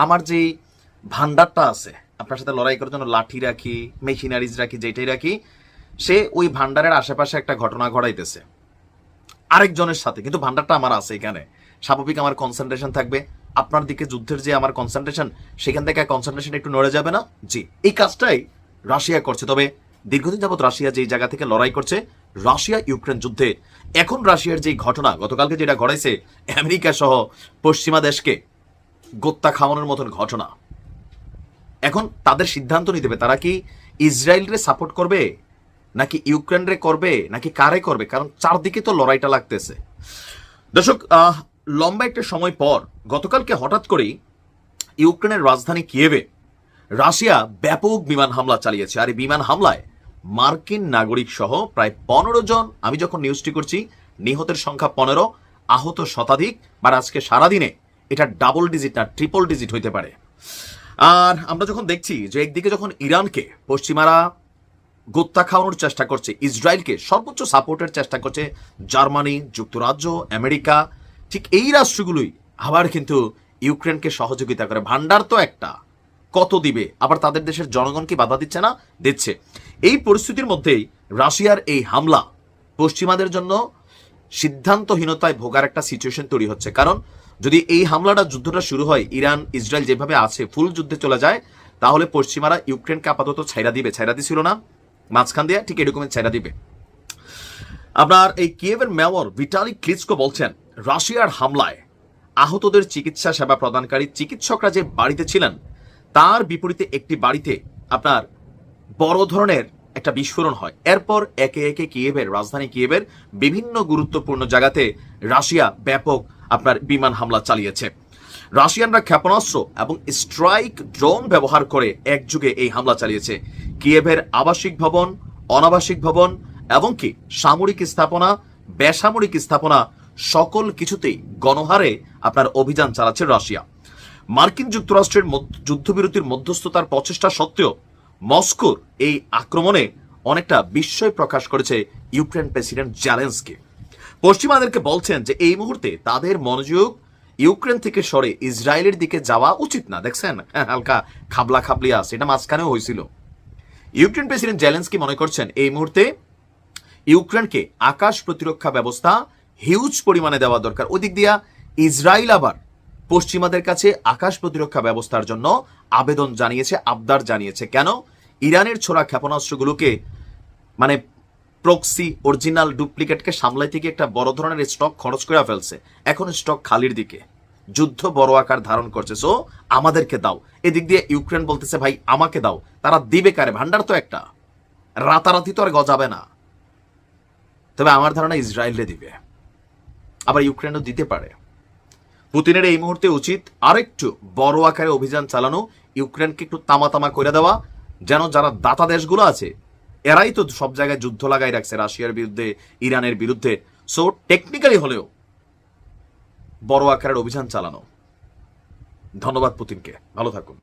আমার যে ভান্ডারটা আছে, আপনার সাথে লড়াই করার জন্য লাঠি রাখি, মেশিনারিজ রাখি, যেটাই রাখি, সে ওই ভান্ডারের আশেপাশে একটা ঘটনা ঘটাইতেছে আরেকজনের সাথে, কিন্তু ভান্ডারটা আমার আছে এখানে। স্বাভাবিক আমার কনসেন্ট্রেশন থাকবে। আপনার দিকে যুদ্ধের যে আমার কনসেন্ট্রেশন, সেখান থেকে কনসেন্ট্রেশন একটু নড়ে যাবে না? জি, এই কাজটাই রাশিয়া করছে। তবে দীর্ঘদিন যাবৎ রাশিয়া যেই জায়গা থেকে লড়াই করছে, রাশিয়া ইউক্রেন যুদ্ধে এখন রাশিয়ার যেই ঘটনা গতকালকে যেটা ঘটাইছে, আমেরিকা সহ পশ্চিমা দেশকে গোত্তা খাওয়ানোর মতন ঘটনা, এখন তাদের সিদ্ধান্ত নিতে হবে তারা কি ইসরায়েলরে সাপোর্ট করবে, নাকি ইউক্রেনরে করবে, নাকি কারে করবে। কারণ চারদিকে তো লড়াইটা লাগতেছে। দর্শক, লম্বা একটা সময় পর গতকালকে হঠাৎ করেই ইউক্রেনের রাজধানী কিয়েভে রাশিয়া ব্যাপক বিমান হামলা চালিয়েছে। আর এই বিমান হামলায় মার্কিন নাগরিক সহ প্রায় 15 জন, আমি যখন নিউজটি করছি নিহতের সংখ্যা 15, আহত শতাধিক, বা আজকে সারাদিনে এটা ডাবল ডিজিট না ট্রিপল ডিজিট হইতে পারে। আর আমরা যখন দেখছি যে একদিকে যখন ইরানকে পশ্চিমারা গোত্তা খাওয়ানোর চেষ্টা করছে, ইসরায়েলকে সর্বোচ্চ সাপোর্টের চেষ্টা করছে জার্মানি, যুক্তরাজ্য, আমেরিকা, ঠিক এই রাষ্ট্রগুলোই আবার কিন্তু ইউক্রেনকে সহযোগিতা করে। ভান্ডার তো একটা, কত দিবে, আবার তাদের দেশের জনগণকে বাধা দিচ্ছে না? দিচ্ছে। এই পরিস্থিতির মধ্যেই রাশিয়ার এই হামলা পশ্চিমাদের জন্য সিদ্ধান্তহীনতায় ভোগার একটা সিচুয়েশন তৈরি হচ্ছে। কারণ যদি এই হামলাটা, যুদ্ধটা শুরু হয়, ইরান ইসরায়েল যেভাবে আছে ফুল যুদ্ধে চলে যায়, তাহলে পশ্চিমারা ইউক্রেনকে আপাতত ছাইরা দিবে, ছাইরা দিছিল না মাঝখান দিয়ে, ঠিক এরকমের ছাইরা দিবে। আপনার এই কিয়েভের মেয়র ভিটালি ক্লিচকো বলছেন, রাশিয়ার হামলায় আহতদের চিকিৎসা সেবা প্রদানকারী চিকিৎসকরা যে বাড়িতে ছিলেন, তার বিপরীতে একটি বাড়িতে আপনার বড় ধরনের একটা বিস্ফোরণ হয়। এরপর একে একে কিয়েভের, রাজধানী কিয়েভের বিভিন্ন গুরুত্বপূর্ণ জায়গাতে রাশিয়া ব্যাপক আপনার বিমান হামলা চালিয়েছে। রাশিয়ানরা ক্ষেপণাস্ত্র এবং স্ট্রাইক ড্রোন ব্যবহার করে একযুগে এই হামলা চালিয়েছে। কিয়েভের আবাসিক ভবন, অনাবাসিক ভবন, এবং কি সামরিক স্থাপনা, বেসামরিক স্থাপনা, সকল কিছুতেই গণহারে আপনার অভিযান চালাচ্ছে রাশিয়া। মার্কিন যুক্তরাষ্ট্রের যুদ্ধবিরতির মধ্যস্থতার প্রচেষ্টা সত্ত্বেও মস্কোর এই আক্রমণে অনেকটা বিস্ময় প্রকাশ করেছে ইউক্রেন প্রেসিডেন্ট জেলেনস্কি। পশ্চিমাদেরকে বলছেন যে এই মুহূর্তে তাদের মনোযোগ ইউক্রেন থেকে সরে ইসরায়েলের দিকে যাওয়া উচিত না। দেখছেন হালকা খাবলা খাবলি আছে, এটা মাঝখানেও হয়েছিল। ইউক্রেন প্রেসিডেন্ট জেলেনস্কি মনে করছেন এই মুহূর্তে ইউক্রেনকে আকাশ প্রতিরক্ষা ব্যবস্থা হিউজ পরিমাণে দেওয়া দরকার। ওই দিক দিয়া ইসরায়েল আবার পশ্চিমাদের কাছে আকাশ প্রতিরক্ষা ব্যবস্থার জন্য আবেদন জানিয়েছে, আবদার জানিয়েছে। কেন? ইরানের ছোড়া ক্ষেপণাস্ত্রগুলোকে মানে প্রক্সি, অরিজিনাল, ডুপ্লিকেটকে সামলাইতে গিয়ে একটা বড় ধরনের স্টক খরচ করে ফেলছে। এখন স্টক খালির দিকে, যুদ্ধ বড় আকার ধারণ করছে। সো আমাদেরকে দাও। এদিক দিয়ে ইউক্রেন বলতেছে ভাই আমাকে দাও। তারা দিবে কারে? ভান্ডার তো একটা, রাতারাতি তো আর গজাবে না। তবে আমার ধারণা ইসরায়েলে দিবে, আবার ইউক্রেনও দিতে পারে। পুতিনের এই মুহূর্তে উচিত আরেকটু বড় আকারে অভিযান চালানো, ইউক্রেনকে একটু তামা করে দেওয়া, যেন যারা দাতা দেশগুলো আছে এরাই তো সব জায়গায় যুদ্ধ লাগাই রাখছে রাশিয়ার বিরুদ্ধে, ইরানের বিরুদ্ধে। সো টেকনিক্যালি হলেও বড় আকারের অভিযান চালানো। ধন্যবাদ পুতিনকে, ভালো থাকুন।